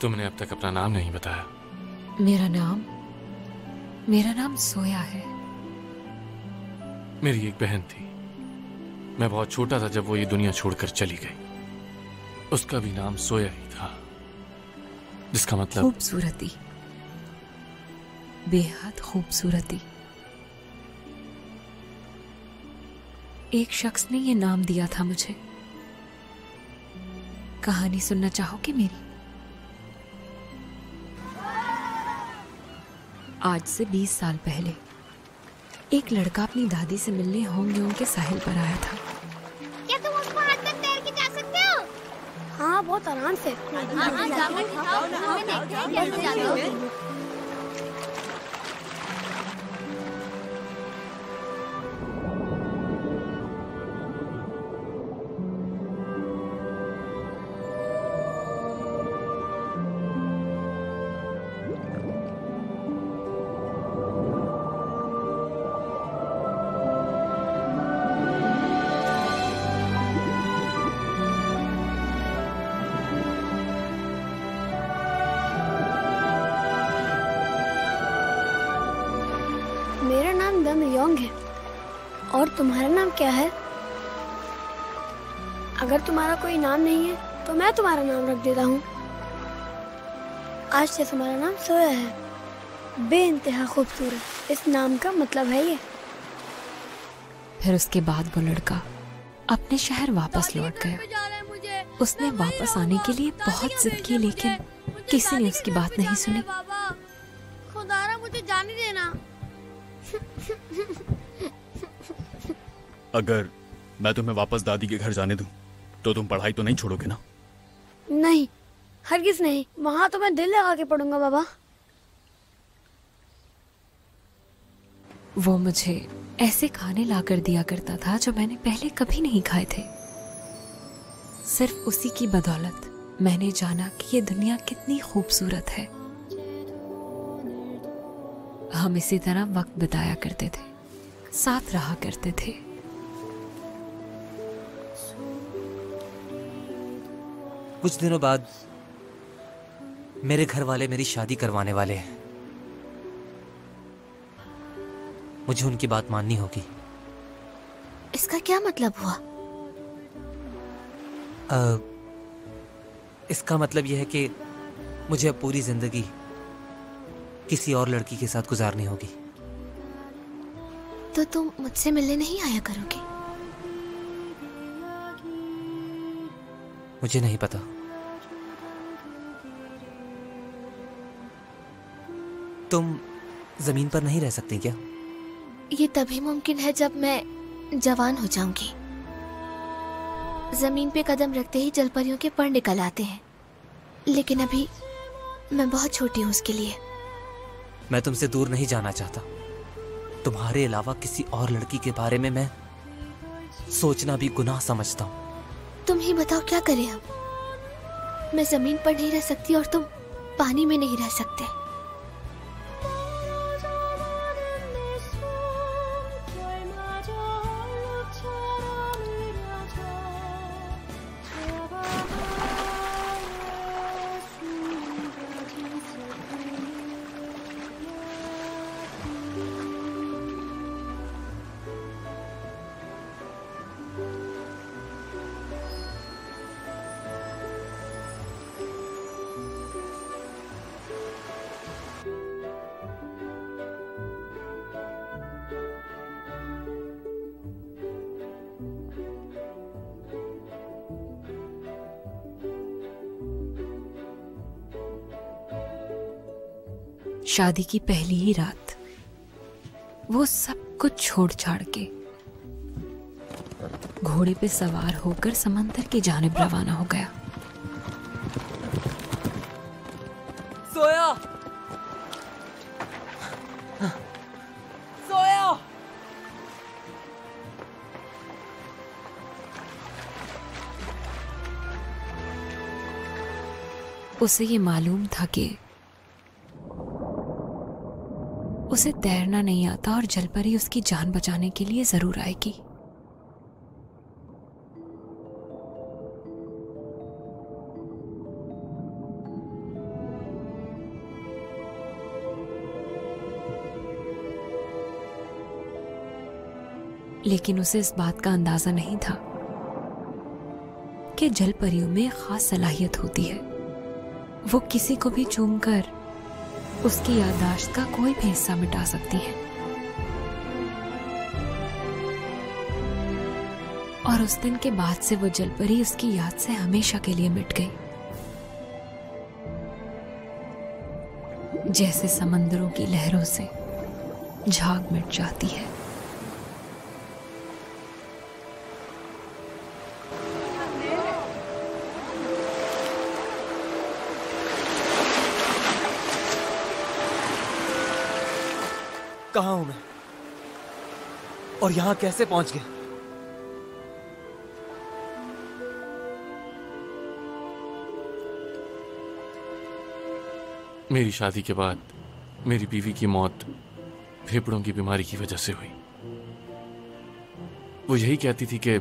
तुमने अब तक अपना नाम नहीं बताया। मेरा नाम सोया है। मेरी एक बहन थी, मैं बहुत छोटा था जब वो ये दुनिया छोड़कर चली गई। उसका भी नाम सोया ही था, जिसका मतलब खूबसूरती, बेहद खूबसूरती। एक शख्स ने ये नाम दिया था मुझे। कहानी सुनना चाहोगे मेरी? आज से 20 साल पहले एक लड़का अपनी दादी से मिलने होंगयोंग के साहिल पर आया था। क्या तुम उसको हाथ तक तैर के जा सकते हो? हाँ, बहुत आराम से। हाँ, जाकर दिखाओ, हमें देखते हैं कैसे जाते हो। मेरा नाम दमयोंग है। और तुम्हारा नाम क्या है? अगर तुम्हारा कोई नाम नहीं है तो मैं तुम्हारा नाम रख देता हूँ। आज से तुम्हारा नाम सोया है। बेइंतहा खूबसूरत, इस नाम का मतलब है ये। फिर उसके बाद वो लड़का अपने शहर वापस लौट गया। उसने वापस आने के लिए बहुत जिद की, लेकिन किसी ने उसकी बात नहीं सुनी। खुदारा मुझे जाने देना। अगर मैं तुम्हें वापस दादी के घर जाने दूं, तो तुम पढ़ाई तो नहीं छोड़ोगे ना? नहीं, हरगिज नहीं। वहाँ तो मैं दिल लगा के पढ़ूंगा बाबा। वो मुझे ऐसे खाने लाकर दिया करता था जो मैंने पहले कभी नहीं खाए थे। सिर्फ उसी की बदौलत मैंने जाना कि ये दुनिया कितनी खूबसूरत है। हम इसी तरह वक्त बिताया करते थे, साथ रहा करते थे। कुछ दिनों बाद मेरे घर वाले मेरी शादी करवाने वाले हैं। मुझे उनकी बात माननी होगी। इसका क्या मतलब हुआ? इसका मतलब यह है कि मुझे अब पूरी जिंदगी किसी और लड़की के साथ गुजारनी होगी। तो तुम मुझसे मिलने नहीं आया करोगे? मुझे नहीं पता। तुम जमीन पर नहीं रह सकती क्या? ये तभी मुमकिन है जब मैं जवान हो जाऊंगी। जमीन पे कदम रखते ही जलपरियों के पर निकल आते हैं, लेकिन अभी मैं बहुत छोटी हूँ उसके लिए। मैं तुमसे दूर नहीं जाना चाहता। तुम्हारे अलावा किसी और लड़की के बारे में मैं सोचना भी गुनाह समझता हूँ। तुम ही बताओ क्या करें अब? मैं जमीन पर नहीं रह सकती और तुम पानी में नहीं रह सकते। शादी की पहली ही रात वो सब कुछ छोड़ छाड़ के घोड़े पे सवार होकर समंदर की जानिब रवाना हो गया। सोया! सोया! उसे ये मालूम था कि उसे तैरना नहीं आता और जलपरी उसकी जान बचाने के लिए जरूर आएगी। लेकिन उसे इस बात का अंदाजा नहीं था कि जलपरियों में एक खास सलाहियत होती है। वो किसी को भी चूमकर उसकी याददाश्त का कोई भी हिस्सा मिटा सकती है। और उस दिन के बाद से वो जलपरी उसकी याद से हमेशा के लिए मिट गई, जैसे समंदरों की लहरों से झाग मिट जाती है। कहाँ हूं मैं और यहां कैसे पहुंच गया? मेरी शादी के बाद मेरी बीवी की मौत फेफड़ों की बीमारी की वजह से हुई। वो यही कहती थी कि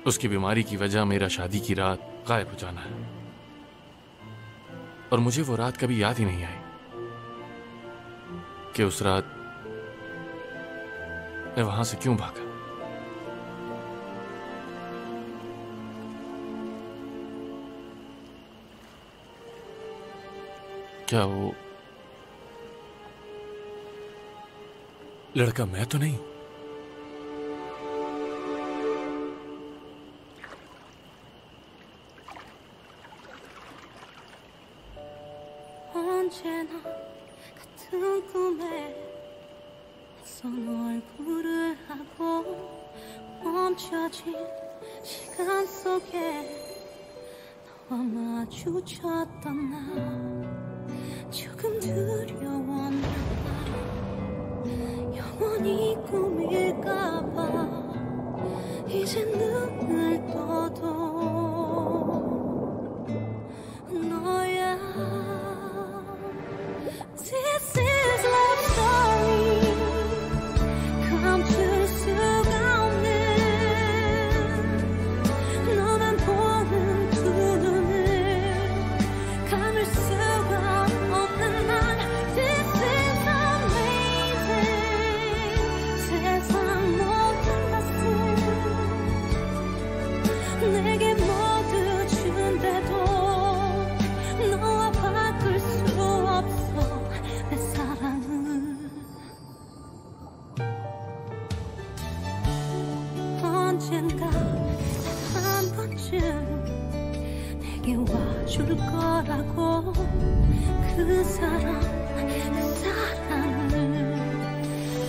उसकी बीमारी की वजह मेरा शादी की रात गायब हो जाना है, और मुझे वो रात कभी याद ही नहीं आई कि उस रात मैं वहां से क्यों भागा। क्या वो लड़का मैं तो नहीं? 언제나 같은 꿈에 낯선 얼굴을 하고 멈춰진 시간 속에 너와 마주쳤던 나 조금 두려웠나 봐. 영원히 꿈일까 봐 이제 눈을 떠도 너야. This is love story. 감출 수가 없는 너만 보는 두 눈을 감을 수가 없는 난. This is amazing. 세상 모든 것을 내게 모두 준대도 너와 바꿀 수 없어 내 사랑은. 언젠가 한 번쯤 내게 와줄 거라고. 그 사랑을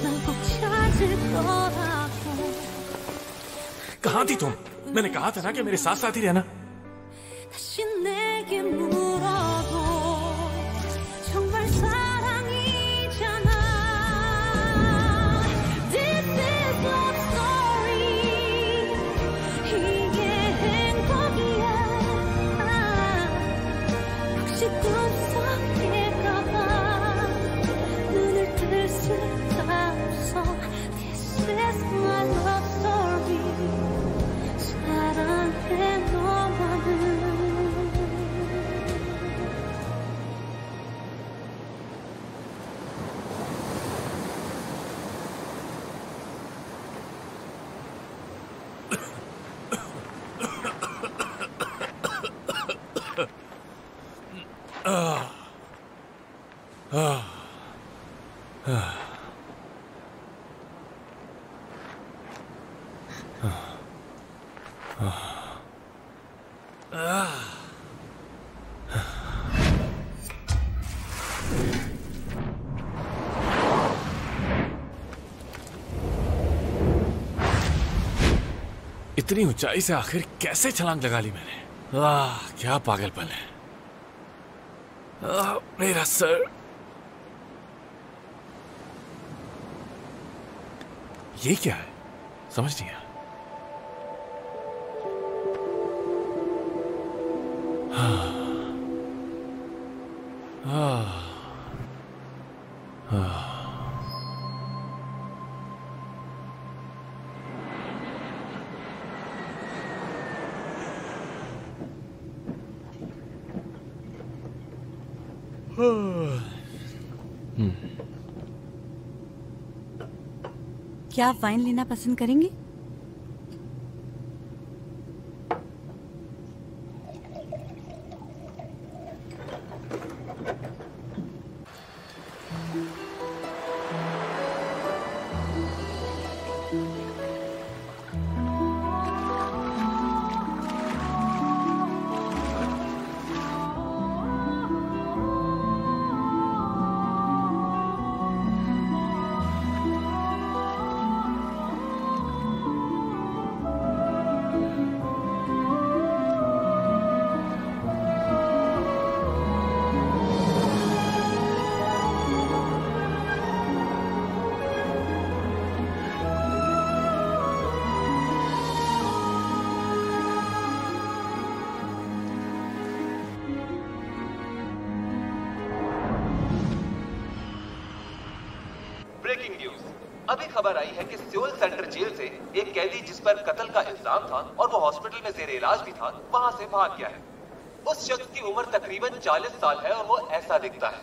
난 꼭 찾을 거라고. कहां थी तुम? मैंने कहा था ना कि मेरे साथ साथ ही रहना। 다시 내게 물어도 정말 사랑이잖아. This is love story. 이게 행복이야. 혹시 꿈속일까봐 눈을 뜰 수가 없어. This is my love story. 사랑해 너만을. इतनी ऊंचाई से आखिर कैसे छलांग लगा ली मैंने? क्या पागलपन है। मेरा सर। ये क्या है? समझ नहीं आया। क्या आप वाइन लेना पसंद करेंगे? Breaking news. अभी खबर आई है कि सियोल सेंट्रल जेल से एक कैदी जिस पर कत्ल का इल्जाम था और वो हॉस्पिटल में जेर इलाज भी था, वहां से भाग गया है। उस शख्स की उम्र तकरीबन 40 साल है और वो ऐसा दिखता है।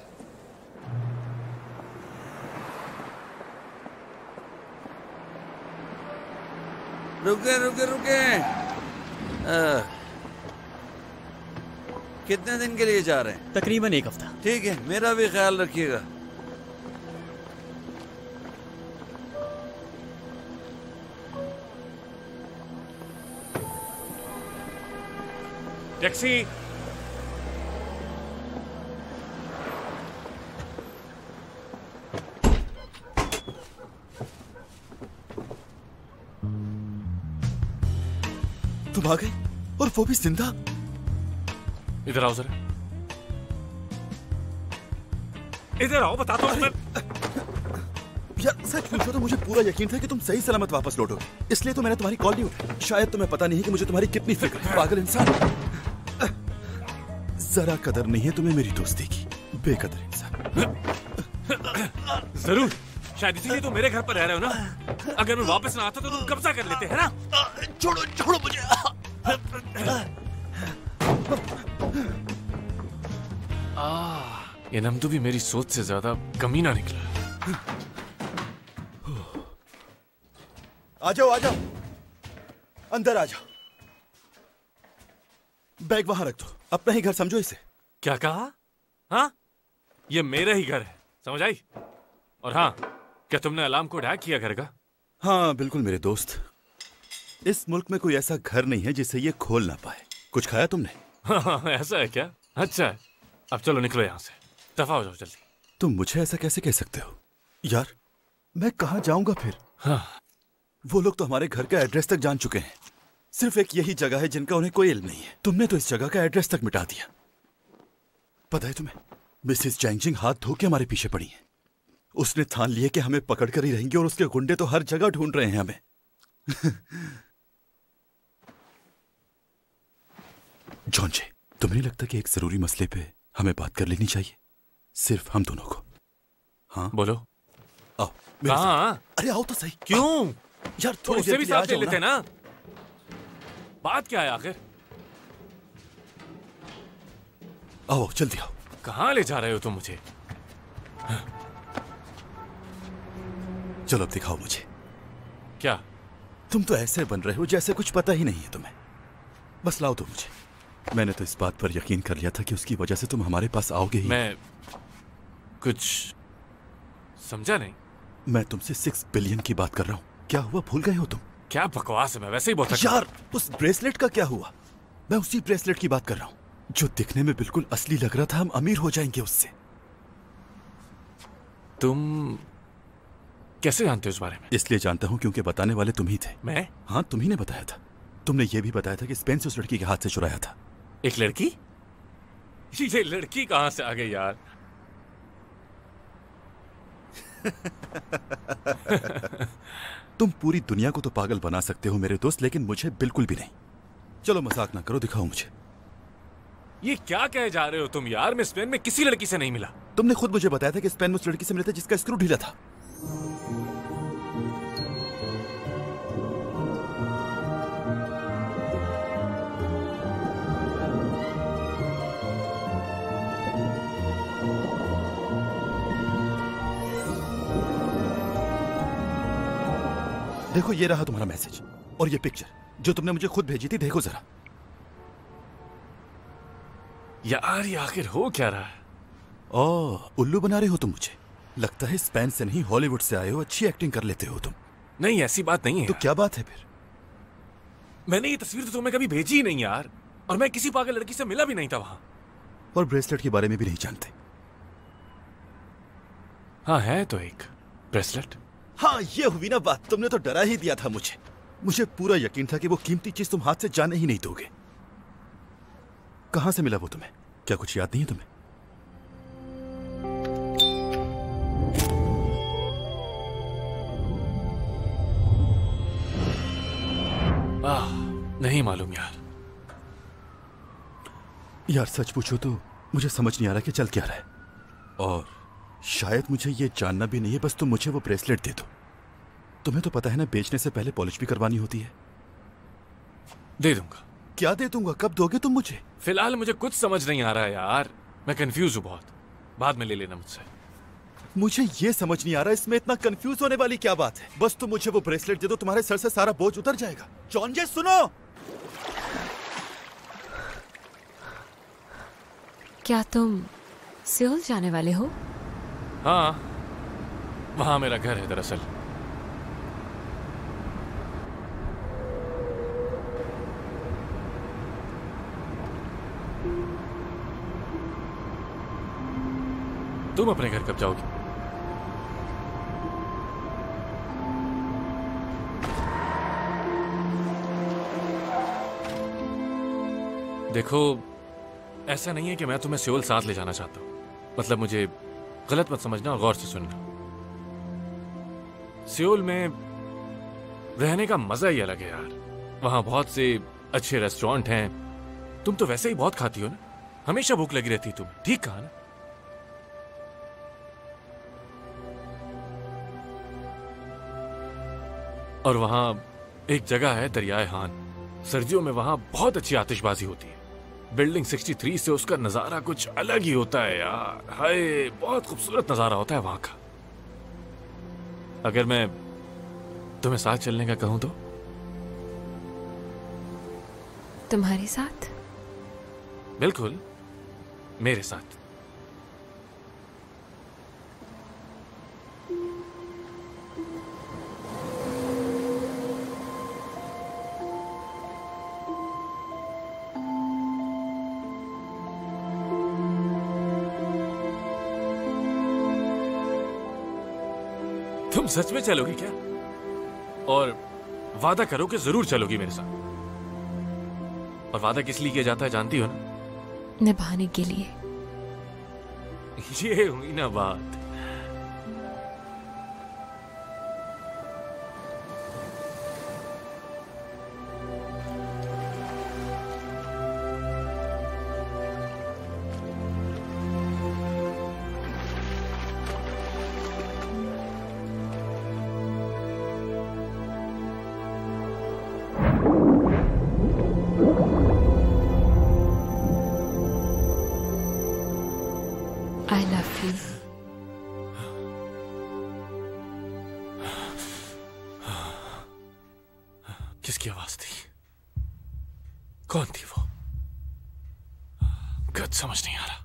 रुके रुके रुके। कितने दिन के लिए जा रहे हैं? तकरीबन 1 हफ्ता। ठीक है, मेरा भी ख्याल रखिएगा। टैक्सी। तुम आ गए और वो भी जिंदा? इधर आओ जरा। इधर आओ, बताता हूं मैं। यार सच पूछो तो मुझे पूरा यकीन था कि तुम सही सलामत वापस लौटोगे, इसलिए तो मैंने तुम्हारी कॉल नहीं उठाई। शायद तुम्हें पता नहीं है कि मुझे तुम्हारी कितनी फिक्र है, पागल इंसान। जरा कदर नहीं है तुम्हें मेरी दोस्ती की, बेकदर इंसान। जरूर, शायद इसीलिए तुम मेरे घर पर रह रहे हो ना। अगर मैं वापस ना आता तो तुम कब्जा कर लेते, है ना? छोड़ो छोड़ो मुझे। ये नमदू भी मेरी सोच से ज्यादा कमीना निकला। आ जाओ आ जाओ, अंदर आ जाओ। बैग वहां रख दो, अपना ही घर समझो इसे। क्या कहा? हाँ, ये मेरा ही घर है, समझ आई? और हाँ, क्या तुमने अलार्म कोड हैक किया घर का? हाँ बिल्कुल मेरे दोस्त, इस मुल्क में कोई ऐसा घर नहीं है जिसे ये खोल ना पाए। कुछ खाया तुमने? हाँ, ऐसा है क्या? अच्छा है, अब चलो निकलो यहाँ से, दफा हो जाओ जल्दी। तुम मुझे ऐसा कैसे कह सकते हो यार? मैं कहाँ जाऊंगा फिर? हाँ। वो लोग तो हमारे घर का एड्रेस तक जान चुके हैं। सिर्फ एक यही जगह है जिनका उन्हें कोई इल्म नहीं है। तुमने तो इस जगह का एड्रेस तक मिटा दिया। पता है तुम्हें, मिसेस चैंगजिंग हाथ धो के हमारे पीछे पड़ी है। उसने ठान लिया कि हमें पकड़ कर ही रहेंगे और उसके गुंडे तो हर जगह ढूंढ रहे हैं हमें। जॉन जे, तुम्हें नहीं लगता कि एक जरूरी मसले पे हमें बात कर लेनी चाहिए, सिर्फ हम दोनों को? हाँ बोलो। आओ मेरे साथ। हाँ, अरे आओ तो सही। क्यों यार तो थोड़ी उससे देर भी के लिए आ साथ ले जाओ लेते ना। ना। बात क्या है आखिर? आओ जल्दी आओ। कहाँ ले जा रहे हो तुम मुझे? चलो अब दिखाओ मुझे। क्या? तुम तो ऐसे बन रहे हो जैसे कुछ पता ही नहीं है तुम्हें। बस लाओ तो मुझे। मैंने तो इस बात पर यकीन कर लिया था कि उसकी वजह से तुम हमारे पास आओगे ही। मैं कुछ समझा नहीं। मैं तुमसे 6 बिलियन की बात कर रहा हूँ। क्या हुआ, भूल गए हो तुम? क्या बकवास है, मैं वैसे ही बोलता। यार उस ब्रेसलेट का क्या हुआ? मैं उसी ब्रेसलेट की बात कर रहा हूँ जो दिखने में बिल्कुल असली लग रहा था। हम अमीर हो जाएंगे उससे। तुम कैसे जानते हो इस बारे में? इसलिए जानता हूँ क्योंकि बताने वाले तुम ही थे। मैं? हाँ तुम ही ने बताया था। तुमने ये भी बताया था कि स्पेन से उस लड़की के हाथ से चुराया था। एक लड़की? ये लड़की कहां से आ गई यार? तुम पूरी दुनिया को तो पागल बना सकते हो मेरे दोस्त, लेकिन मुझे बिल्कुल भी नहीं। चलो मजाक ना करो, दिखाओ मुझे। ये क्या कहे जा रहे हो तुम यार? मैं स्पेन में किसी लड़की से नहीं मिला। तुमने खुद मुझे बताया था कि स्पेन में उस लड़की से मिले थे जिसका स्क्रू ढीला था। देखो ये रहा तुम्हारा मैसेज और ये पिक्चर जो तुमने मुझे खुद भेजी थी, देखो जरा। यार ये आखिर हो क्या रहा है? ओह, उल्लू बना रहे हो तुम मुझे। लगता है स्पेन से नहीं हॉलीवुड से आए हो, अच्छी एक्टिंग कर लेते हो तुम। नहीं ऐसी बात नहीं है। तो क्या बात है फिर? मैंने ये तस्वीर तो तुम्हें कभी भेजी ही नहीं यार, और मैं किसी पागल लड़की से मिला भी नहीं था वहां। और ब्रेसलेट के बारे में भी नहीं जानते? हाँ है तो एक ब्रेसलेट। हाँ ये हुई ना बात, तुमने तो डरा ही दिया था मुझे। मुझे पूरा यकीन था कि वो कीमती चीज तुम हाथ से जाने ही नहीं दोगे। कहां से मिला वो तुम्हें? क्या कुछ याद नहीं है तुम्हें? नहीं मालूम यार। यार सच पूछो तो मुझे समझ नहीं आ रहा कि चल क्या रहा है, और शायद मुझे ये जानना भी नहीं है। बस तुम मुझे वो ब्रेसलेट दे दो। तुम्हें तो पता है ना, बेचने से पहले पॉलिश भी करवानी होती है। दे दूंगा। क्या दे दूंगा? कब दोगे तुम मुझे? फिलहाल मुझे कुछ समझ नहीं आ रहा है यार, मैं कंफ्यूज हूं बहुत। बाद में ले लेना मुझसे। मुझे ये समझ नहीं आ रहा इसमें इतना कंफ्यूज होने वाली क्या बात है। बस तुम मुझे वो ब्रेसलेट दे दो, तुम्हारे सर से सारा बोझ उतर जाएगा। जॉन जे सुनो। क्या तुम सियोल जाने वाले हो? हाँ, वहां मेरा घर है दरअसल। तुम अपने घर कब जाओगी? देखो ऐसा नहीं है कि मैं तुम्हें सियोल साथ ले जाना चाहता हूं। मतलब मुझे गलत मत समझना और गौर से सुनना। सियोल में रहने का मजा ही अलग है यार। वहां बहुत से अच्छे रेस्टोरेंट हैं। तुम तो वैसे ही बहुत खाती हो ना, हमेशा भूख लगी रहती तुम्हें। ठीक कहा ना? और वहां एक जगह है दरियाए हान। सर्दियों में वहां बहुत अच्छी आतिशबाजी होती है। बिल्डिंग 63 से उसका नजारा कुछ अलग ही होता है यार। हाय, बहुत खूबसूरत नजारा होता है वहां का। अगर मैं तुम्हें साथ चलने का कहूं तो? तुम्हारे साथ? बिल्कुल, मेरे साथ। तुम सच में चलोगी क्या? और वादा करो कि जरूर चलोगी मेरे साथ। और वादा किस लिए किया जाता है जानती हो ना? निभाने के लिए। ये हुई ना बात। I love you. किसकी आवाज थी? कौन थी वो? कुछ समझ नहीं आ रहा।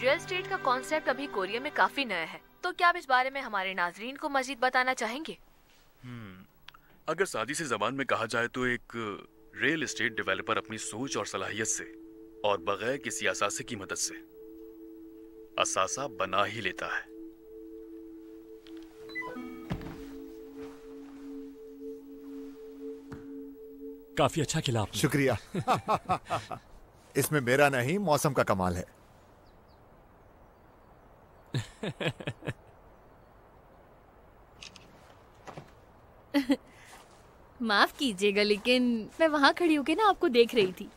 रियल एस्टेट का कॉन्सेप्ट अभी कोरिया में काफी नया है, तो क्या आप इस बारे में हमारे नाजरीन को मजीद बताना चाहेंगे? अगर सादी से जबान में कहा जाए तो एक रियल एस्टेट डेवलपर अपनी सोच और सलाहियत से और बगैर किसी असासे की मदद से असासा बना ही लेता है। काफी अच्छा खिला आपने। शुक्रिया। इसमें मेरा नहीं, मौसम का कमाल है। माफ कीजिएगा लेकिन मैं वहाँ खड़ी होके ना आपको देख रही थी।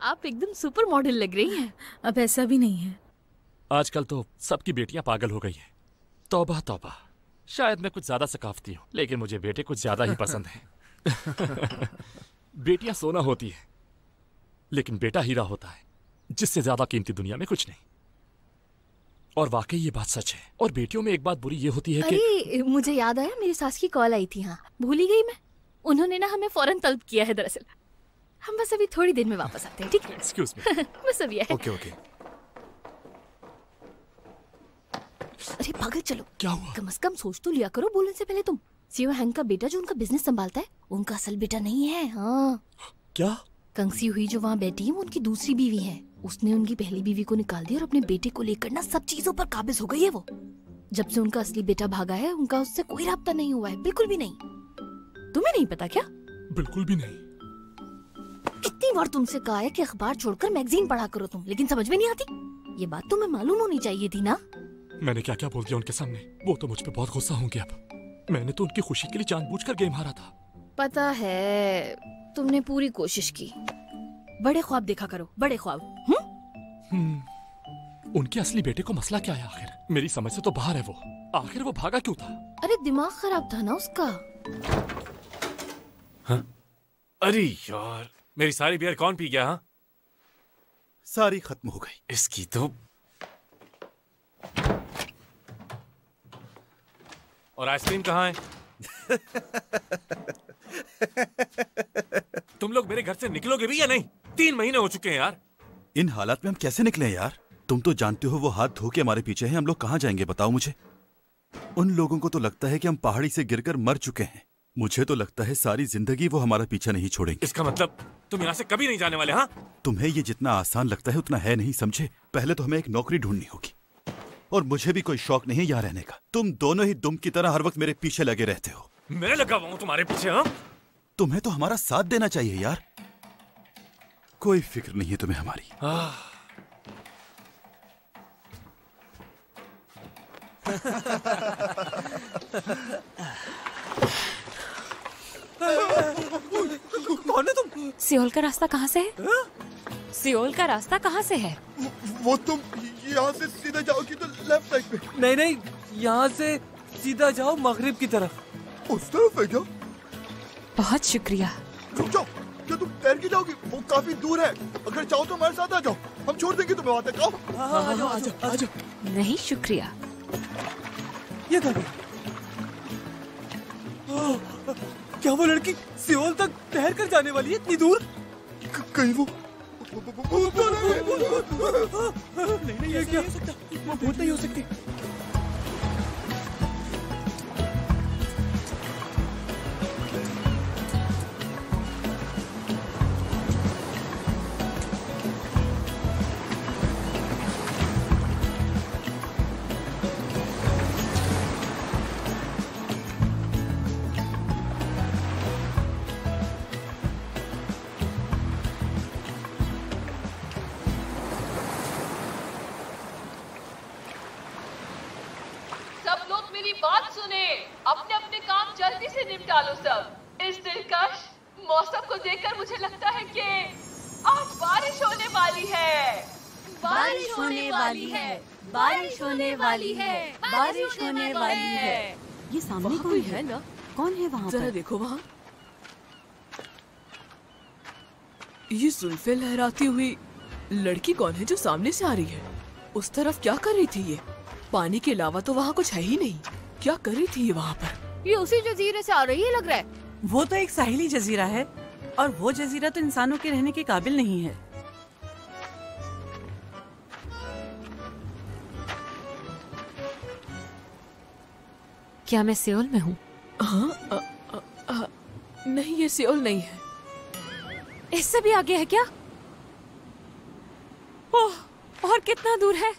आप एकदम सुपर मॉडल लग रही हैं। अब ऐसा भी नहीं है। आजकल तो सबकी बेटियां पागल हो गई हैं। तौबा तौबा, शायद मैं कुछ ज्यादा सकाफती हूँ, लेकिन मुझे बेटे कुछ ज्यादा ही पसंद हैं। बेटियां सोना होती है, लेकिन बेटा हीरा होता है, जिससे ज्यादा कीमती दुनिया में कुछ नहीं। और वाकई ये बात सच है। और बेटियों में एक बात बुरी ये होती है कि अरे मुझे याद आया, मेरी सास की कॉल आई थी। हाँ भूल ही गई मैं। उन्होंने ना हमें फौरन तलब किया है। दरअसल हम बस अभी थोड़ी देर में वापस आते हैं, ठीक है? Excuse me. बस अभी आए। Okay okay. अरे पागल, चलो। क्या हुआ? कम से कम सोच तो लिया करो बोलने से पहले तुम। सीओ हैंक का बेटा जो उनका बिजनेस संभालता है, उनका असल बेटा नहीं है। हाँ। क्या? कंसी हुई जो वहाँ बैठी है वो उनकी दूसरी बीवी है। उसने उनकी पहली बीवी को निकाल दिया और अपने बेटे को लेकर ना सब चीजों पर काबिज हो गई है वो। जब से उनका असली बेटा भागा है, उनका उससे कोई राब्ता नहीं हुआ है, बिल्कुल भी नहीं। तुम्हें नहीं पता क्या? बिल्कुल भी नहीं। कितनी बार तुमसे कहा है कि अखबार छोड़कर मैगजीन पढ़ा करो तुम, लेकिन समझ में नहीं आती। ये बात तुम्हें मालूम होनी चाहिए थी ना। मैंने क्या क्या बोल दिया उनके सामने। वो तो मुझ पे बहुत गुस्सा होंगे अब। मैंने तो उनकी खुशी के लिए जानबूझकर गेम हारा था। पता है, तुमने पूरी कोशिश की। बड़े ख्वाब देखा करो, बड़े ख्वाब। उनके असली बेटे को मसला क्या है आखिर? मेरी समझ से तो बाहर है वो। आखिर वो भागा क्यों था? अरे दिमाग खराब था ना उसका। हाँ? अरे यार, मेरी सारी बियर कौन पी गया? हाँ, सारी खत्म हो गई। इसकी तो। और आइसक्रीम कहाँ है? तुम लोग मेरे घर से निकलोगे भी या नहीं? 3 महीने हो चुके हैं यार। इन हालात में हम कैसे निकले यार? तुम तो जानते हो वो हाथ धो के हमारे पीछे हैं। हम लोग कहाँ जाएंगे बताओ मुझे। उन लोगों को तो लगता है कि हम पहाड़ी से गिरकर मर चुके हैं। मुझे तो लगता है सारी जिंदगी वो हमारा पीछा नहीं छोड़ेंगे। इसका मतलब तुम यहाँ से कभी नहीं जाने वाले? हाँ, तुम्हें ये जितना आसान लगता है उतना है नहीं, समझे? पहले तो हमें एक नौकरी ढूंढनी होगी, और मुझे भी कोई शौक नहीं है यहाँ रहने का। तुम दोनों ही दुम की तरह हर वक्त मेरे पीछे लगे रहते हो। मैं लगा हुआ हूँ तुम्हारे पीछे? हाँ, तुम्हें तो हमारा साथ देना चाहिए यार। कोई फिक्र नहीं है तुम्हें हमारी। कौन है तुम? सियोल का रास्ता कहाँ से है? सियोल का रास्ता कहाँ से है? वो तुम यहाँ से सीधा जाओगी तो लेफ्ट साइड पे। नहीं नहीं, यहाँ से सीधा जाओ मगरिब की तरफ। उस तरफ है क्या? बहुत शुक्रिया। रुक जाओ, क्या तुम तैर के जाओगी? वो काफी दूर है। अगर चाहो तो हमारे साथ आ जाओ, हम छोड़ देंगे तुम्हें वहाँ तक। आओ। आ जाओ। नहीं शुक्रिया। ये क्या वो लड़की सियोल तक तैर कर जाने वाली है इतनी दूर? कहीं वो नहीं, ये क्या? वो भूत नहीं हो सकती। अपने अपने काम जल्दी से निपटा लो सब। इस दिलकश मौसम को देखकर मुझे लगता है कि आज बारिश होने वाली है। बारिश होने वाली है, बारिश होने वाली है, बारिश होने वाली है। ये सामने कोई है ना? कौन है वहाँ? जरा देखो वहाँ। ये जुल्फे लहराती हुई लड़की कौन है जो सामने से आ रही है? उस तरफ क्या कर रही थी ये? पानी के अलावा तो वहाँ कुछ है ही नहीं। क्या कर रही थी ये वहाँ पर? ये उसी जजीरे से आ रही है लग रहा है। वो तो एक साहिली जजीरा है, और वो जजीरा तो इंसानों के रहने के काबिल नहीं है। क्या मैं सियोल में हूँ? हाँ, नहीं ये सियोल नहीं है। इससे भी आगे है क्या? ओह, और कितना दूर है?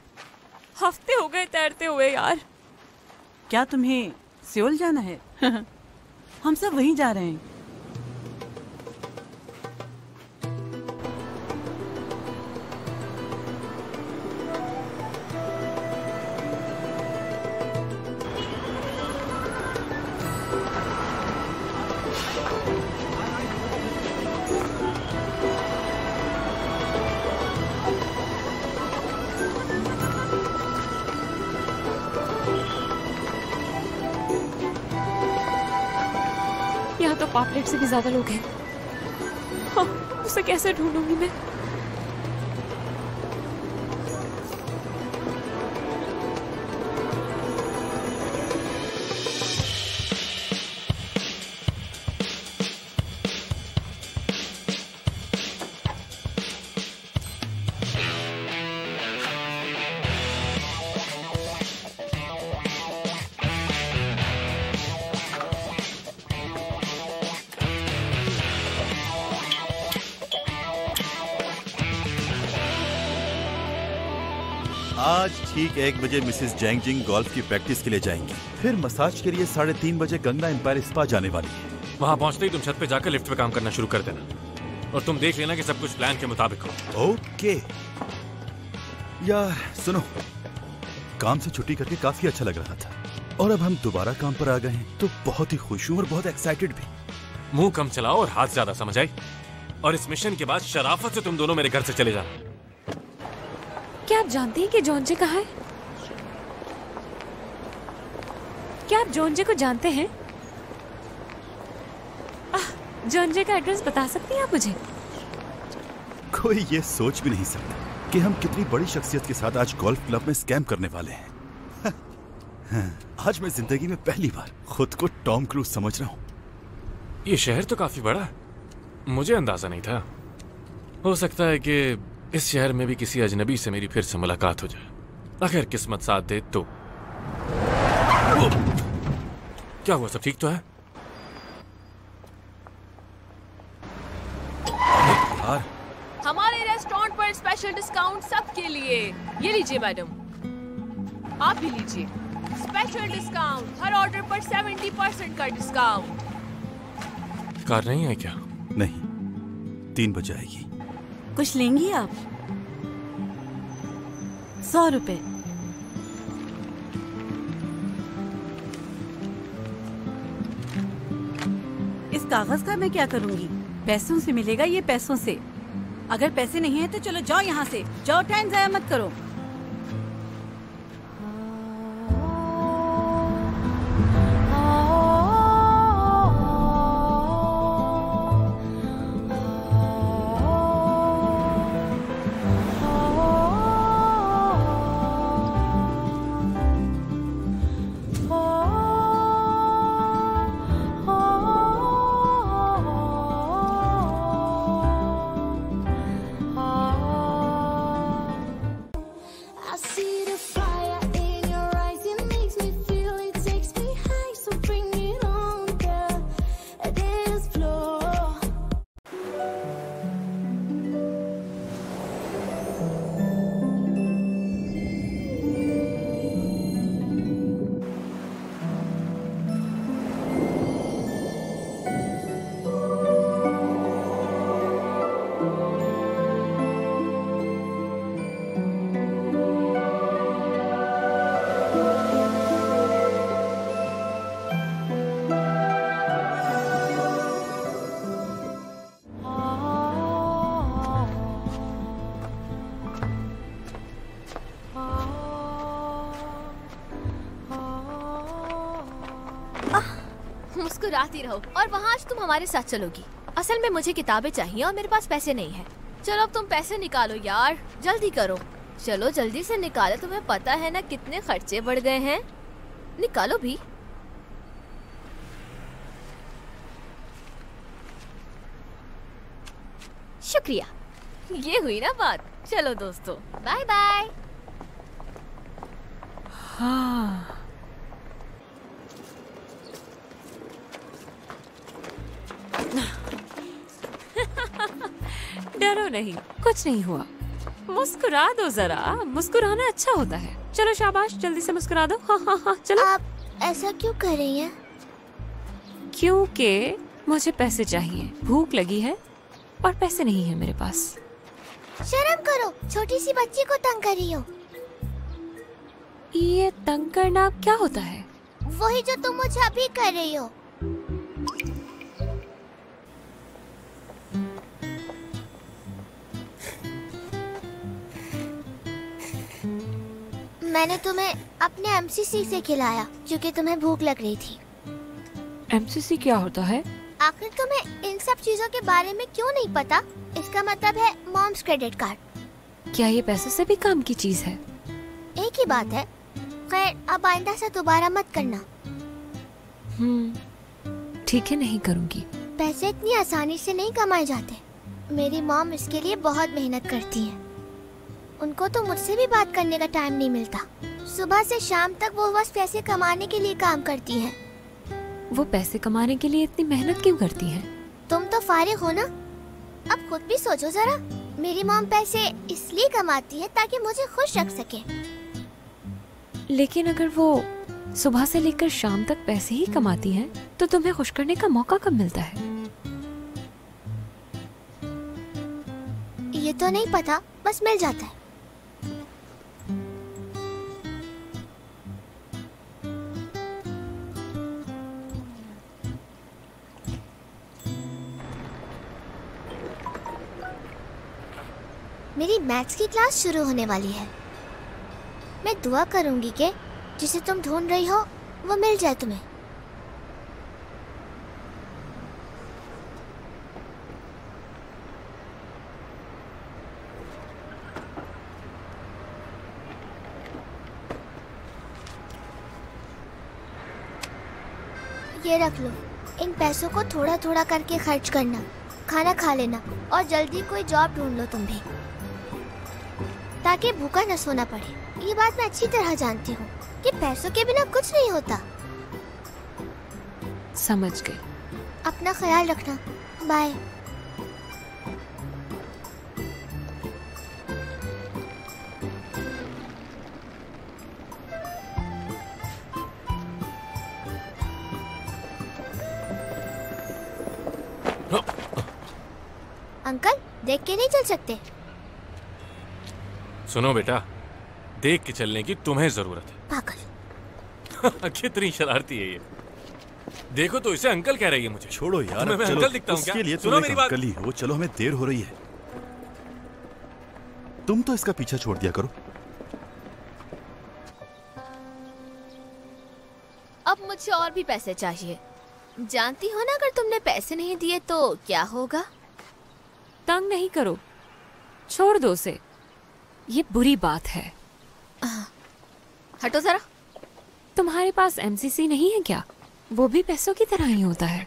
हफ्ते हो गए तैरते हुए यार। क्या तुम्हें सियोल जाना है? हम सब वहीं जा रहे हैं। पापलेट से भी ज्यादा लोग हैं। हाँ, उसे कैसे ढूंढूंगी मैं? आज ठीक 1 बजे मिसेस जैंगजिंग गोल्फ की प्रैक्टिस के लिए जाएंगी। फिर मसाज के लिए 3:30 बजे गंगा एम्पायर स्पा जाने वाली है। वहाँ पहुँचते ही तुम छत पे जाकर लिफ्ट पे काम करना शुरू कर देना और तुम देख लेना कि सब कुछ प्लान के मुताबिक हो। ओके यार सुनो, काम से छुट्टी करके काफी अच्छा लग रहा था और अब हम दोबारा काम पर आ गए हैं तो बहुत ही खुश हूँ और बहुत एक्साइटेड भी। मुंह कम चलाओ और हाथ ज्यादा, समझ आई? और इस मिशन के बाद शराफत से तुम दोनों मेरे घर से चले जाना। क्या आप जानते हैं कि जॉनजे कहाँ है? क्या आप जॉनजे को जानते हैं? जॉनजे का एड्रेस बता सकती हैं आप मुझे? कोई ये सोच भी नहीं सकता कि हम कितनी बड़ी शख्सियत के साथ आज गोल्फ क्लब में स्कैम करने वाले हैं। आज मैं जिंदगी में पहली बार खुद को टॉम क्रूज समझ रहा हूँ। ये शहर तो काफी बड़ा है, मुझे अंदाजा नहीं था। हो सकता है कि इस शहर में भी किसी अजनबी से मेरी फिर से मुलाकात हो जाए, अगर किस्मत साथ दे तो। क्या हुआ, सब ठीक तो है? हमारे रेस्टोरेंट पर स्पेशल डिस्काउंट सबके लिए। ये लीजिए मैडम, आप भी लीजिए। स्पेशल डिस्काउंट, हर ऑर्डर पर 70% का डिस्काउंट। कार नहीं है क्या? नहीं, 3 बजे आएगी। कुछ लेंगी आप? 100 रुपए। इस कागज का मैं क्या करूंगी? पैसों से मिलेगा ये, पैसों से। अगर पैसे नहीं है तो चलो जाओ यहाँ से, जाओ, टाइम जाया मत करो। मुस्कुराती रहो। और वहाँ आज तुम हमारे साथ चलोगी। असल में मुझे किताबें चाहिए और मेरे पास पैसे नहीं है। चलो अब तुम पैसे निकालो यार, जल्दी करो। चलो जल्दी से निकालो, तुम्हें पता है ना कितने खर्चे बढ़ गए हैं। निकालो भी। शुक्रिया, ये हुई ना बात। चलो दोस्तों, बाय बाय। हाँ, डरो नहीं, कुछ नहीं हुआ। मुस्कुरा दो जरा, मुस्कुराना अच्छा होता है। चलो शाबाश, जल्दी से मुस्कुरा दो। हाँ हाँ हाँ, चलो। आप ऐसा क्यों कर रही हैं? क्योंकि मुझे पैसे चाहिए, भूख लगी है और पैसे नहीं है मेरे पास। शर्म करो, छोटी सी बच्ची को तंग कर रही हो। ये तंग करना क्या होता है? वही जो तुम मुझे अभी कर रही हो। मैंने तुम्हें अपने एमसीसी से खिलाया क्योंकि तुम्हें भूख लग रही थी। एमसीसी क्या होता है? आखिर तुम्हें इन सब चीजों के बारे में क्यों नहीं पता? इसका मतलब है मॉम्स क्रेडिट कार्ड। क्या ये पैसों से भी काम की चीज है? एक ही बात है। खैर, अब आइंदा से दोबारा मत करना। ठीक है, नहीं करूँगी। पैसे इतनी आसानी से नहीं कमाए जाते। मेरी मॉम इसके लिए बहुत मेहनत करती है। उनको तो मुझसे भी बात करने का टाइम नहीं मिलता। सुबह से शाम तक वो बस पैसे कमाने के लिए काम करती हैं। वो पैसे कमाने के लिए इतनी मेहनत क्यों करती हैं? तुम तो फारिग हो ना, अब खुद भी सोचो जरा। मेरी मॉम पैसे इसलिए कमाती है ताकि मुझे खुश रख सके। लेकिन अगर वो सुबह से लेकर शाम तक पैसे ही कमाती हैं, तो तुम्हें खुश करने का मौका कब मिलता है? ये तो नहीं पता, बस मिल जाता है। मेरी मैथ्स की क्लास शुरू होने वाली है। मैं दुआ करूंगी कि जिसे तुम ढूंढ रही हो वो मिल जाए तुम्हें। ये रख लो। इन पैसों को थोड़ा थोड़ा करके खर्च करना, खाना खा लेना और जल्दी कोई जॉब ढूंढ लो तुम भी, ताकि भूखा न सोना पड़े। ये बात मैं अच्छी तरह जानती हूँ कि पैसों के बिना कुछ नहीं होता। समझ गई। अपना ख्याल रखना। बाय। अंकल, देख के नहीं चल सकते? सुनो बेटा, देख के चलने की तुम्हें जरूरत है। पागल। कितनी शरारती है ये। देखो तो इसे अंकल कह रही है मुझे। छोड़ो यार, मैं चलो, अंकल दिखता हूँ क्या? उसके लिए सुनो तुम मेरी एक बात। अंकल ही हो। चलो, हमें देर हो रही है। तुम तो इसका पीछा छोड़ दिया करो। अब मुझे और भी पैसे चाहिए। जानती हो ना, अगर तुमने पैसे नहीं दिए तो क्या होगा? तंग नहीं करो, छोड़ दो उसे। ये बुरी बात है। हटो जरा। तुम्हारे पास एमसीसी नहीं है क्या? वो भी पैसों की तरह ही होता है।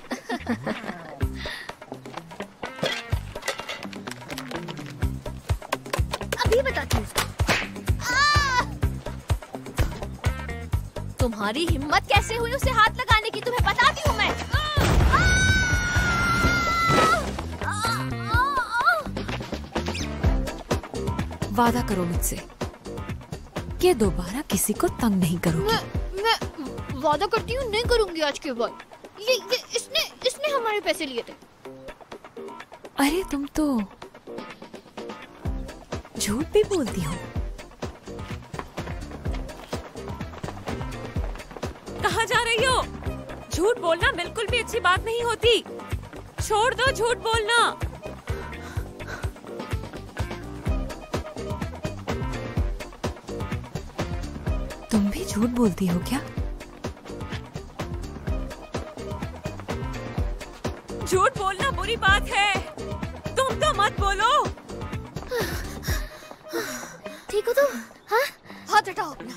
अभी बताती हूँ। तुम्हारी हिम्मत कैसे हुई उसे हाथ लगाने की? तुम्हें बताती हूँ मैं। वादा करो मुझसे कि दोबारा किसी को तंग नहीं करोगी। मैं वादा करती हूँ नहीं करूंगी आज के बाद। ये इसने हमारे पैसे लिए थे। अरे तुम तो झूठ भी बोलती हो। कहाँ जा रही हो? झूठ बोलना बिल्कुल भी अच्छी बात नहीं होती। छोड़ दो झूठ बोलना। तुम भी झूठ बोलती हो क्या? झूठ बोलना बुरी बात है। तुम तो मत बोलो। ठीक हो तुम? हाँ? हाथ हटाओ अपना।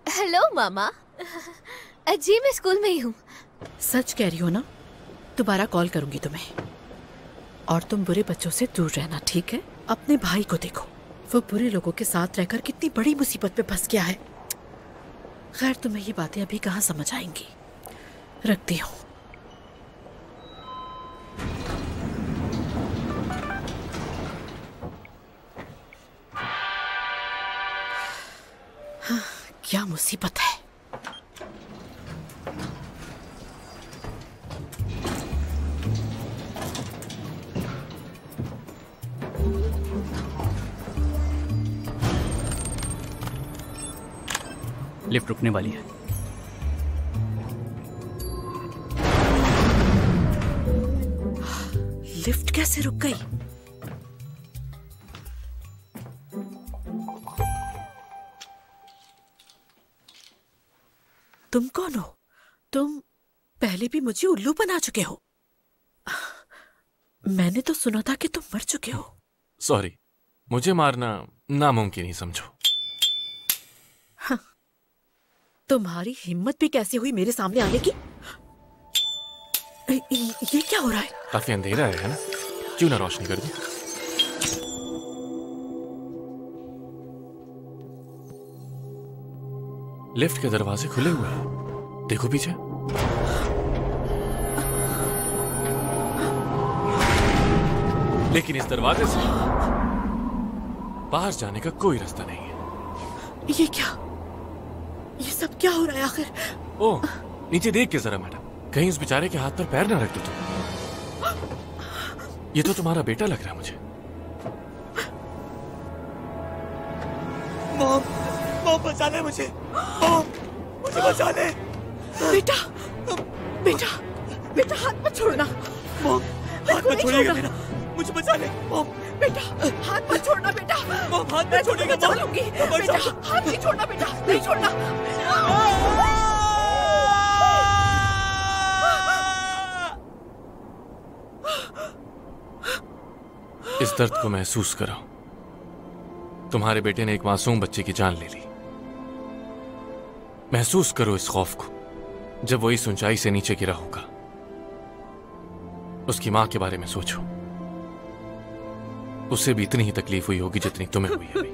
हेलो मामा। जी मैं स्कूल में ही हूँ। सच कह रही हो ना? दोबारा कॉल करूंगी तुम्हें। और तुम बुरे बच्चों से दूर रहना, ठीक है? अपने भाई को देखो, वो बुरे लोगों के साथ रहकर कितनी बड़ी मुसीबत में फंस गया है। खैर, तुम्हें ये बातें अभी कहाँ समझ आएंगी। रखती हूँ। हाँ, क्या मुसीबत है। लिफ्ट रुकने वाली है। लिफ्ट कैसे रुक गई? तुम कौन हो? तुम पहले भी मुझे उल्लू बना चुके हो। मैंने तो सुना था कि तुम मर चुके हो। सॉरी, मुझे मारना नामुमकिन ही समझो। हाँ, तुम्हारी हिम्मत भी कैसे हुई मेरे सामने आने की? ये क्या हो रहा है? काफी अंधेरा है ना? क्यों ना रोशनी कर दूं? लिफ्ट के दरवाजे खुले हुए हैं, देखो पीछे। लेकिन इस दरवाजे से बाहर जाने का कोई रास्ता नहीं है। ये क्या? ये सब क्या हो रहा है आखिर? ओह, नीचे देख के जरा मैडम, कहीं उस बेचारे के हाथ पर पैर ना रख दो तुम। ये तो तुम्हारा बेटा लग रहा है मुझे। मॉम, मॉम बचा ले मुझे। मॉम, मुझे बचा ले। बेटा, बेटा, बेटा हाथ मत छोड़ना। मॉम, हाथ मत छोड़िएगा मेरा। मुझे बचा ले। मॉम, बेटा हाथ मत छोड़ना बेटा। मॉम, हाथ मत छोड़िएगा। बचा लूंगी। बेटा हाथ नहीं छोड़ना बेटा, नहीं छोड़ना। इस दर्द को महसूस करो। तुम्हारे बेटे ने एक मासूम बच्चे की जान ले ली। महसूस करो इस खौफ को जब वो इस ऊंचाई से नीचे गिरा होगा। उसकी मां के बारे में सोचो, उसे भी इतनी ही तकलीफ हुई होगी जितनी तुम्हें हुई अभी।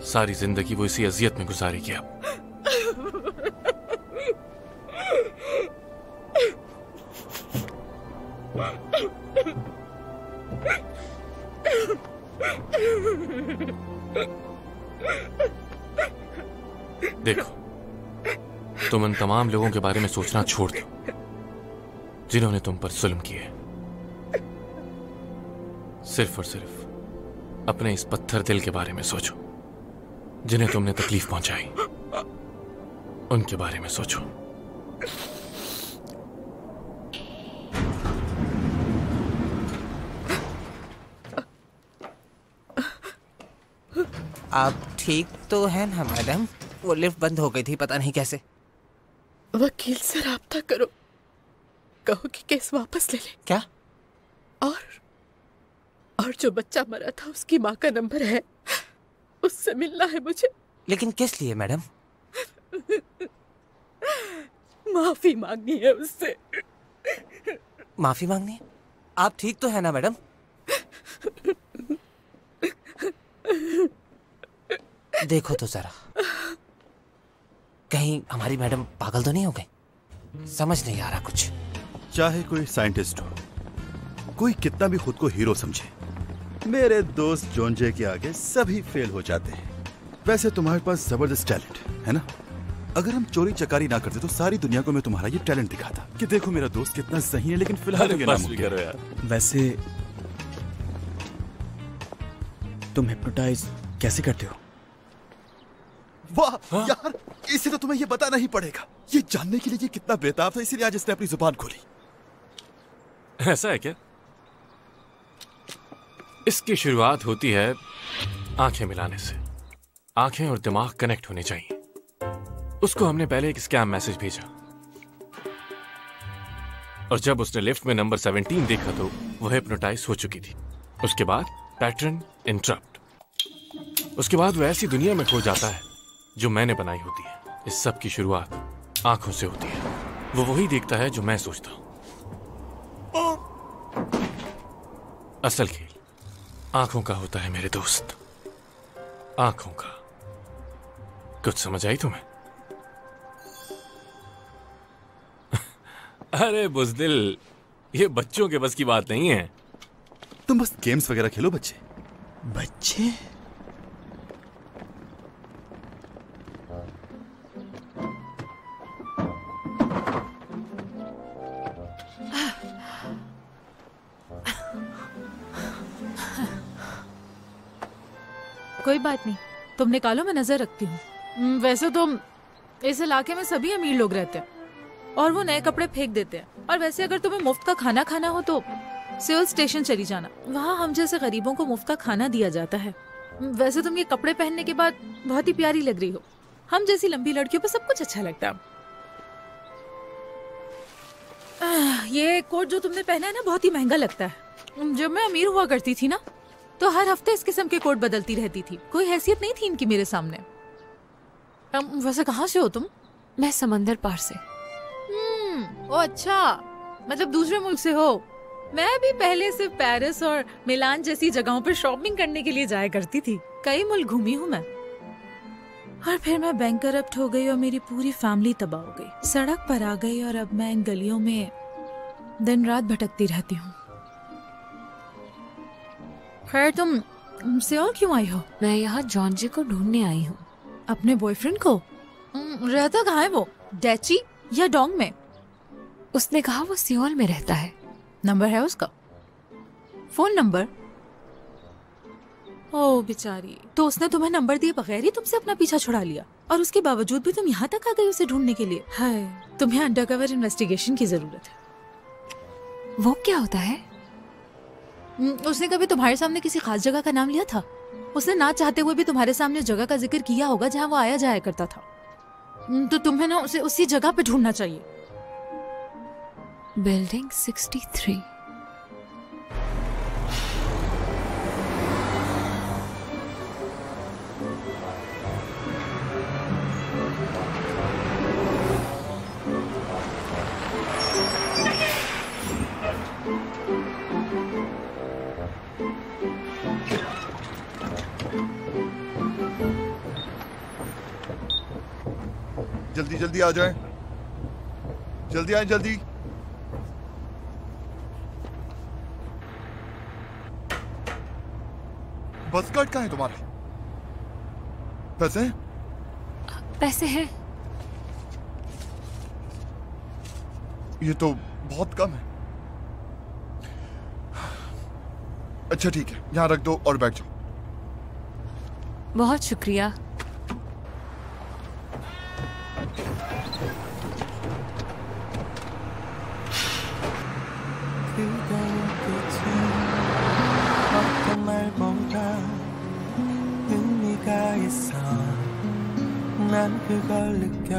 सारी जिंदगी वो इसी अजियत में गुजारेगी अब। देखो, तुम उन तमाम लोगों के बारे में सोचना छोड़ दो जिन्होंने तुम पर जुल्म किए। सिर्फ और सिर्फ अपने इस पत्थर दिल के बारे में सोचो जिन्हें तुमने तकलीफ पहुंचाई। उनके बारे में सोचो। आप ठीक तो है ना मैडम? वो लिफ्ट बंद हो गई थी, पता नहीं कैसे। वकील से राब्ता करो, कहो कि केस वापस ले ले। क्या? और जो बच्चा मरा था उसकी माँ का नंबर है, उससे मिलना है मुझे। लेकिन किस लिए मैडम? माफी मांगनी है उससे। माफी मांगनी है? आप ठीक तो है ना मैडम? देखो तो जरा, कहीं हमारी मैडम पागल तो नहीं हो गई? समझ नहीं आ रहा कुछ। चाहे कोई साइंटिस्ट हो, कोई कितना भी खुद को हीरो समझे, मेरे दोस्त जोनजे के आगे सभी फेल हो जाते हैं। वैसे तुम्हारे पास जबरदस्त टैलेंट है ना? अगर हम चोरी चकारी ना करते तो सारी दुनिया को मैं तुम्हारा ये टैलेंट दिखाता कि देखो मेरा दोस्त कितना सही है। लेकिन फिलहाल ये नामुमकिन है। वैसे तुम हिप्नोटाइज कैसे करते हो? वाह यार, इसे तो तुम्हें ये बताना ही पड़ेगा। ये जानने के लिए ये कितना बेताब था, इसीलिए आज इसने अपनी जुबान खोली। ऐसा है क्या? इसकी शुरुआत होती है आंखें मिलाने से। आंखें और दिमाग कनेक्ट होने चाहिए। उसको हमने पहले एक स्कैम मैसेज भेजा और जब उसने लिफ्ट में नंबर 17 देखा तो वह हिप्नोटाइज हो चुकी थी। उसके बाद पैटर्न इंटरप्ट। उसके बाद वो ऐसी दुनिया में खो जाता है जो मैंने बनाई होती है। इस सब की शुरुआत आंखों से होती है। वो वही देखता है जो मैं सोचता हूं। असल खेल आंखों का होता है मेरे दोस्त, आंखों का। कुछ समझ आई तुम्हें? अरे बुज़दिल, ये बच्चों के बस की बात नहीं है। तुम बस गेम्स वगैरह खेलो बच्चे। बच्चे? कोई बात नहीं, तुम निकालो, मैं नजर रखती हूँ। वैसे तो इस इलाके में सभी अमीर लोग रहते हैं और वो नए कपड़े फेंक देते हैं। और वैसे अगर तुम्हें मुफ्त का खाना खाना हो तो सियोल स्टेशन चली जाना, वहाँ हम जैसे गरीबों को मुफ्त का खाना दिया जाता है। वैसे तुम ये कपड़े पहनने के बाद बहुत ही प्यारी लग रही हो। हम जैसी लंबी लड़कियों पे सब कुछ अच्छा लगता है। ये कोट जो तुमने पहना है ना बहुत ही महंगा लगता है। जब मैं अमीर हुआ करती थी ना तो हर हफ्ते इस किस्म के कोट बदलती रहती थी। कोई हैसियत नहीं थी इनकी मेरे सामने। वैसे कहाँ से हो तुम? मैं समंदर पार से। ओ अच्छा, मतलब दूसरे मुल्क से हो। मैं भी पहले से पेरिस और मिलान जैसी जगहों पर शॉपिंग करने के लिए जाया करती थी। कई मुल्क घूमी हूँ मैं। और फिर मैं बैंकरप्ट हो गई और मेरी पूरी फैमिली तबाह हो गई। सड़क पर आ गई और अब मैं इन गलियों में दिन रात भटकती रहती हूँ। खैर तुम सियोल क्यों आई हो? मैं यहाँ जॉन्जी को ढूंढने आई हूँ। अपने बॉयफ्रेंड को? रहता कहाँ है वो? डैची या डोंग में? उसने कहा वो सियोल में रहता है। नंबर है उसका? Phone number? ओह बेचारी, तो उसने तुम्हें नंबर दिए बगैर ही तुमसे अपना पीछा छुड़ा लिया और उसके बावजूद भी तुम यहाँ तक आ गई उसे ढूंढने के लिए। हाय, तुम्हें अंडरकवर इन्वेस्टिगेशन की जरूरत है। वो क्या होता है? उसने कभी तुम्हारे सामने किसी खास जगह का नाम लिया था? उसने ना चाहते हुए भी तुम्हारे सामने जगह का जिक्र किया होगा जहाँ वो आया जाया करता था। तो तुम्हें ना उसे उसी जगह पे ढूंढना चाहिए। बिल्डिंग 63। जल्दी जल्दी आ जाए, जल्दी आए जल्दी। बस कार्ड कहाँ है तुम्हारा? पैसे? पैसे हैं। ये तो बहुत कम है। अच्छा ठीक है, यहाँ रख दो और बैठ जाओ। बहुत शुक्रिया। 난 그걸 느껴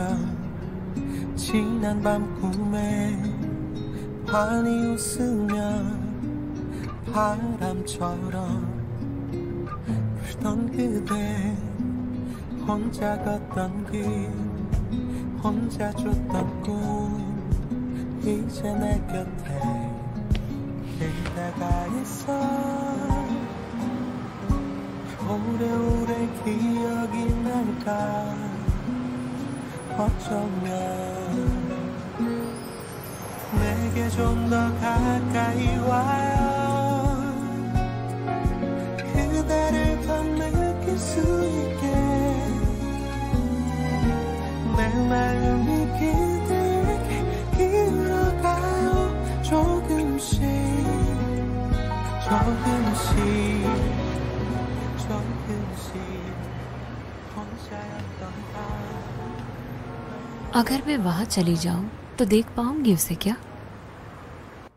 지난 밤 꿈에 환히 웃으며 바람처럼 불던 그대 혼자 걷던 길 혼자 줬던 꿈 이제 내 곁에 그대가 있어 오래오래 기억이 날까 어쩌면 내게 좀 더 가까이 와요 그대를 더 느낄 수 있게 내 마음이 그대에게 기울어가요 조금씩 혼자였던 밤 अगर मैं वहाँ चली जाऊँ तो देख पाऊंगी उसे क्या?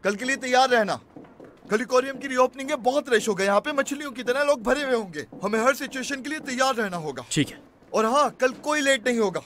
कल के लिए तैयार रहना। कल एक्वेरियम की रीओपनिंग है, बहुत रश होगा यहाँ पे, मछलियों की तरह लोग भरे हुए होंगे। हमें हर सिचुएशन के लिए तैयार रहना होगा। ठीक है। और हाँ, कल कोई लेट नहीं होगा।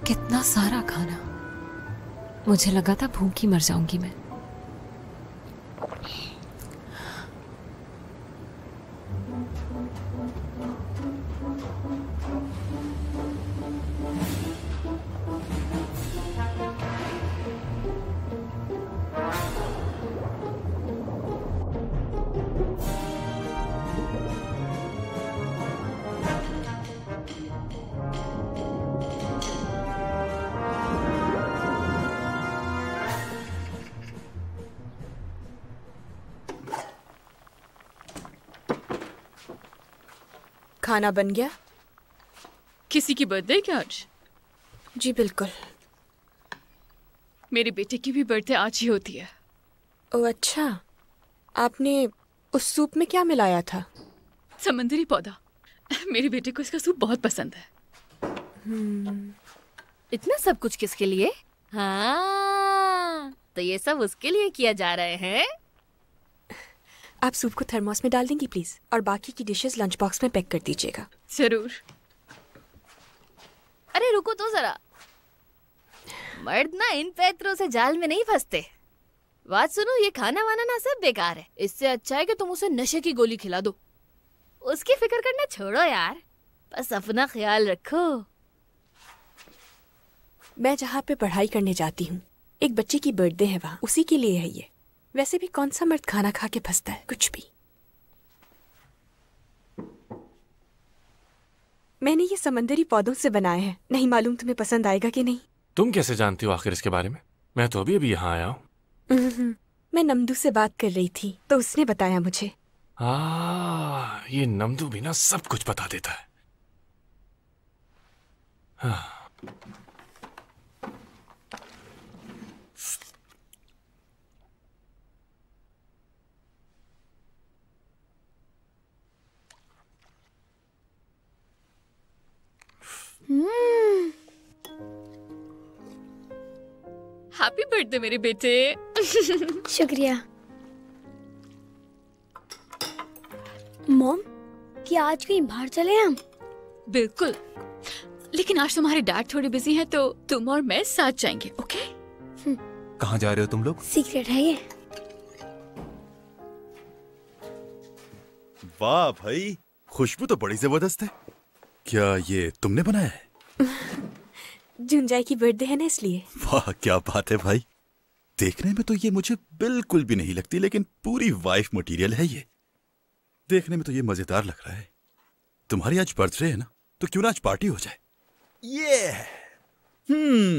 कितना सारा खाना। मुझे लगा था भूखी मर जाऊंगी मैं। खाना बन गया? किसी की बर्थडे क्या आज? जी बिल्कुल। मेरे बेटे की भी बर्थडे आज ही होती है। ओह अच्छा, आपने उस सूप में क्या मिलाया था? समंदरी पौधा। मेरे बेटे को इसका सूप बहुत पसंद है। इतना सब कुछ किसके लिए? हाँ, तो ये सब उसके लिए किया जा रहे हैं। आप सूप को थर्मोस में डाल देंगी प्लीज, और बाकी की डिशेस लंच बॉक्स में पैक कर दीजिएगा। जरूर। अरे रुको तो जरा, मर्द ना इन पैतरों से जाल में नहीं फंसते। बात सुनो, ये खाना वाना ना सब बेकार है। इससे अच्छा है कि तुम उसे नशे की गोली खिला दो। उसकी फिक्र करना छोड़ो यार, बस अपना ख्याल रखो। मैं जहाँ पे पढ़ाई करने जाती हूँ, एक बच्चे की बर्थडे है वहाँ, उसी के लिए है ये। वैसे भी कौन सा मर्द खाना खा के फंसता है, कुछ भी। मैंने ये समंदरी पौधों से बनाए हैं, नहीं मालूम तुम्हें पसंद आएगा कि नहीं। तुम कैसे जानती हो आखिर इसके बारे में? मैं तो अभी यहाँ आया हूँ। मैं नमदू से बात कर रही थी तो उसने बताया मुझे। ये नमदू भी ना सब कुछ बता देता है। हाँ। हैप्पी बर्थडे मेरे बेटे। शुक्रिया। मॉम, क्या आज कहीं बाहर चले हम? बिल्कुल, लेकिन आज तुम्हारे डैड थोड़े बिजी हैं तो तुम और मैं साथ जाएंगे, ओके? कहाँ जा रहे हो तुम लोग? सीक्रेट है ये। वाह भाई, खुशबू तो बड़ी जबरदस्त है। क्या ये तुमने बनाया है? जुंजाई की बर्थडे है ना, इसलिए। वाह क्या बात है भाई। देखने में तो ये मुझे बिल्कुल भी नहीं लगती, लेकिन पूरी वाइफ मटेरियल है ये। देखने में तो ये मजेदार लग रहा है। तुम्हारी आज बर्थडे है ना, तो क्यों ना आज पार्टी हो जाए।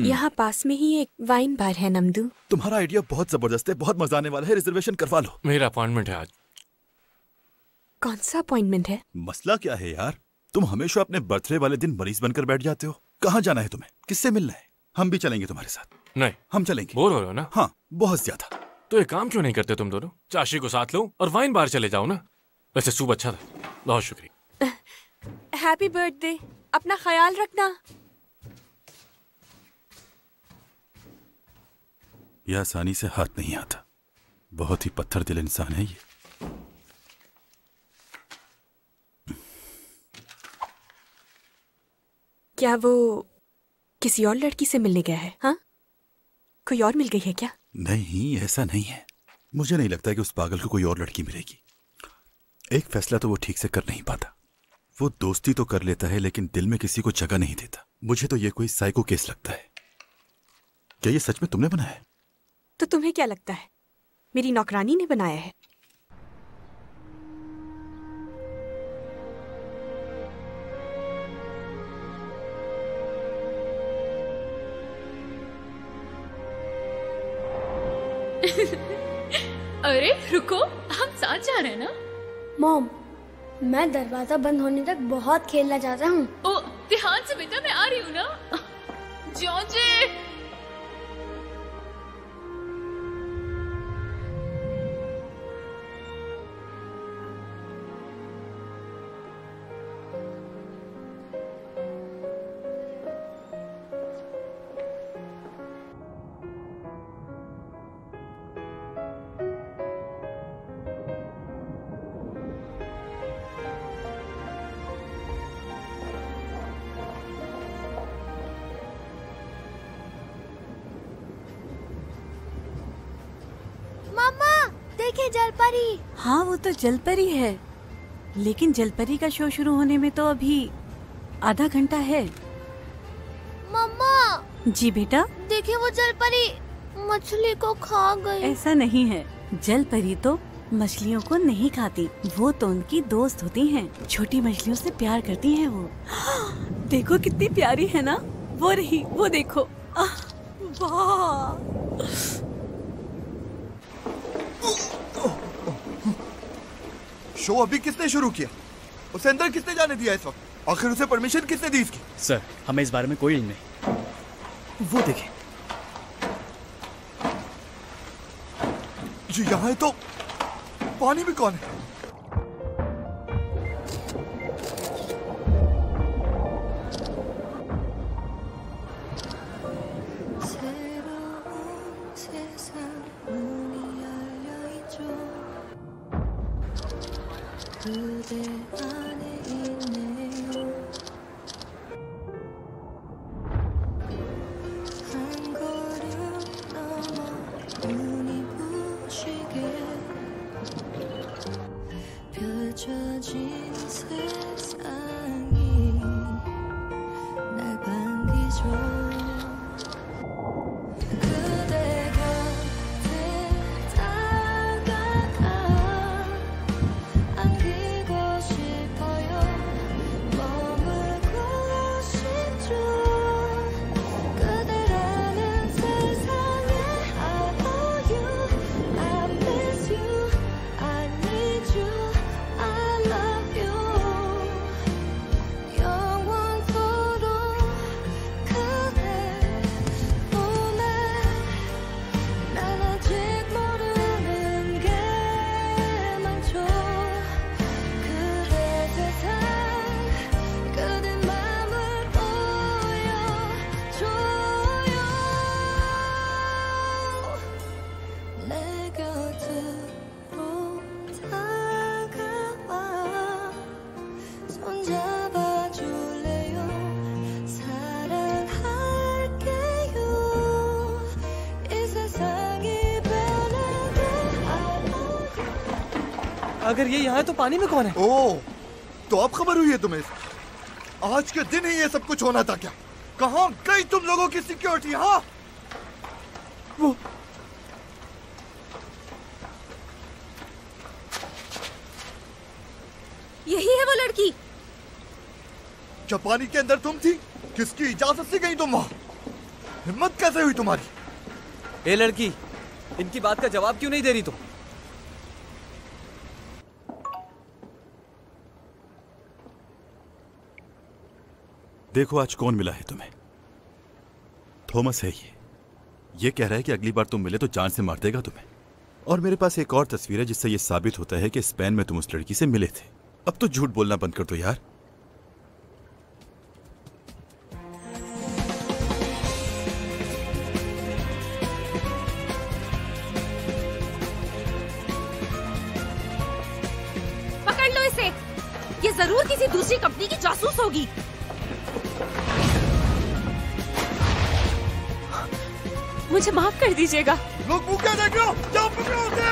यहाँ पास में ही एक वाइन बार है नमदू। तुम्हारा आइडिया बहुत जबरदस्त है, बहुत मजा आने वाला है। रिजर्वेशन करवा लो। मेरा अपॉइंटमेंट है आज। कौन सा अपॉइंटमेंट है? मसला क्या है यार, तुम हमेशा अपने बर्थडे वाले दिन मरीज बनकर बैठ जाते हो। कहाँ जाना है तुम्हें? किससे मिलना है? हम भी चलेंगे तुम्हारे साथ। नहीं, हम चलेंगे। बोर हो रहे हो ना? हाँ, बहुत ज्यादा। तो एक काम क्यों नहीं करते तुम दोनों? चाशी को साथ लो और वाइन बार चले जाओ ना। वैसे सूप अच्छा था, बहुत शुक्रिया। हैप्पी बर्थडे, अपना ख्याल रखना। यह आसानी से हाथ नहीं आता, बहुत ही पत्थर दिल इंसान है ये। क्या वो किसी और लड़की से मिलने गया है? हाँ, कोई और मिल गई है क्या? नहीं, ऐसा नहीं है। मुझे नहीं लगता कि उस पागल को कोई और लड़की मिलेगी। एक फैसला तो वो ठीक से कर नहीं पाता। वो दोस्ती तो कर लेता है, लेकिन दिल में किसी को जगह नहीं देता। मुझे तो ये कोई साइको केस लगता है। क्या ये सच में तुमने बनाया है? तो तुम्हें क्या लगता है? मेरी नौकरानी ने बनाया है। अरे रुको, हम साथ जा रहे हैं ना? मॉम, मैं दरवाजा बंद होने तक बहुत खेलना चाहता हूँ। ओ, ध्यान से बेटा, मैं आ रही हूँ ना। जॉर्जी। देखिए जलपरी। हाँ, वो तो जलपरी है, लेकिन जलपरी का शो शुरू होने में तो अभी आधा घंटा है। मम्मा। जी बेटा। देखिए वो जलपरी मछली को खा गई। ऐसा नहीं है, जलपरी तो मछलियों को नहीं खाती, वो तो उनकी दोस्त होती हैं। छोटी मछलियों से प्यार करती हैं वो। देखो कितनी प्यारी है ना, वो रही, वो देखो। वाह। शो अभी किसने शुरू किया? उसे अंदर किसने जाने दिया इस वक्त? आखिर उसे परमिशन किसने दी इसकी? सर, हमें इस बारे में कोई इल्म नहीं। वो देखें। जी यहाँ है तो पानी में कौन है? अगर ये यहाँ है तो पानी में कौन है? ओह, तो अब खबर हुई है तुम्हें? आज के दिन ही ये सब कुछ होना था क्या? कहाँ गई तुम लोगों की सिक्योरिटी? हाँ, वो यही है वो लड़की। जापानी के अंदर तुम थी? किसकी इजाजत से गई तुम वहाँ? हिम्मत कैसे हुई तुम्हारी? ए लड़की, इनकी बात का जवाब क्यों नहीं दे रही तुम? देखो आज कौन मिला है तुम्हें। थॉमस है ये कह रहा है कि अगली बार तुम मिले तो जान से मार देगा तुम्हें। और मेरे पास एक और तस्वीर है जिससे ये साबित होता है कि स्पेन में तुम उस लड़की से मिले थे। अब तो झूठ बोलना बंद कर दो यार। पकड़ लो इसे, ये जरूर किसी दूसरी कंपनी की जासूस होगी। मुझे माफ कर दीजिएगा। लोग मुंह क्या देख रहे हो? जाओ पकड़ो उसे।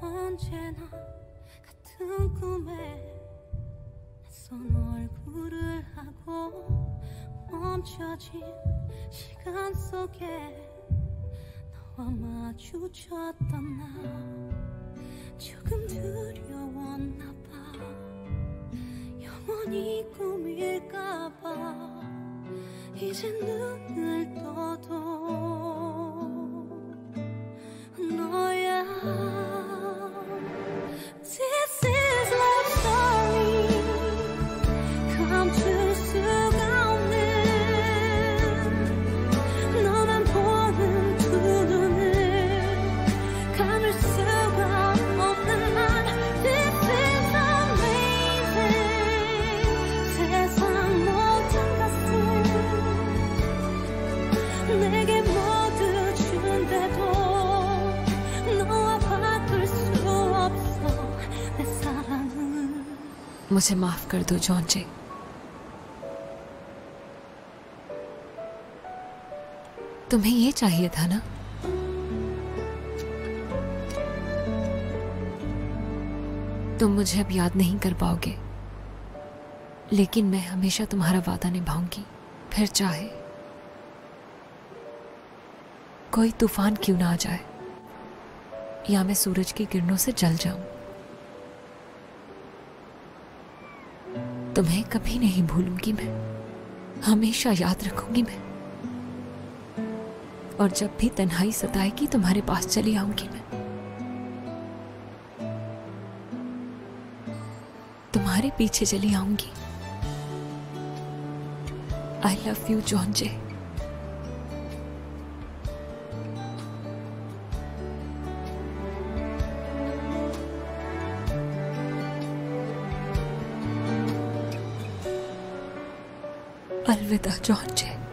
언제나 같은 꿈에 낯선 얼굴을 하고 멈춰진 시간 속에 너와 마주쳤던 나 조금 두려웠나 봐. 영원히 꿈일까 봐 이제 눈을 떠도 너야. This is love story 감출 수가 없는 너만 보는 두 눈을 감을 수가 없는 난 This is amazing 세상 모든 것을 내게 모두 준대도 너와 मुझे माफ कर दो जॉन जे। तुम्हें ये चाहिए था ना? तुम मुझे अब याद नहीं कर पाओगे, लेकिन मैं हमेशा तुम्हारा वादा निभाऊंगी, फिर चाहे कोई तूफान क्यों ना आ जाए या मैं सूरज की किरणों से जल जाऊं। तुम्हें कभी नहीं भूलूंगी मैं, हमेशा याद रखूंगी मैं, और जब भी तन्हाई सताएगी तुम्हारे पास चली आऊंगी मैं। तुम्हारे पीछे चली आऊंगी। आई लव यू जॉन जे। अलविदा जॉन जे।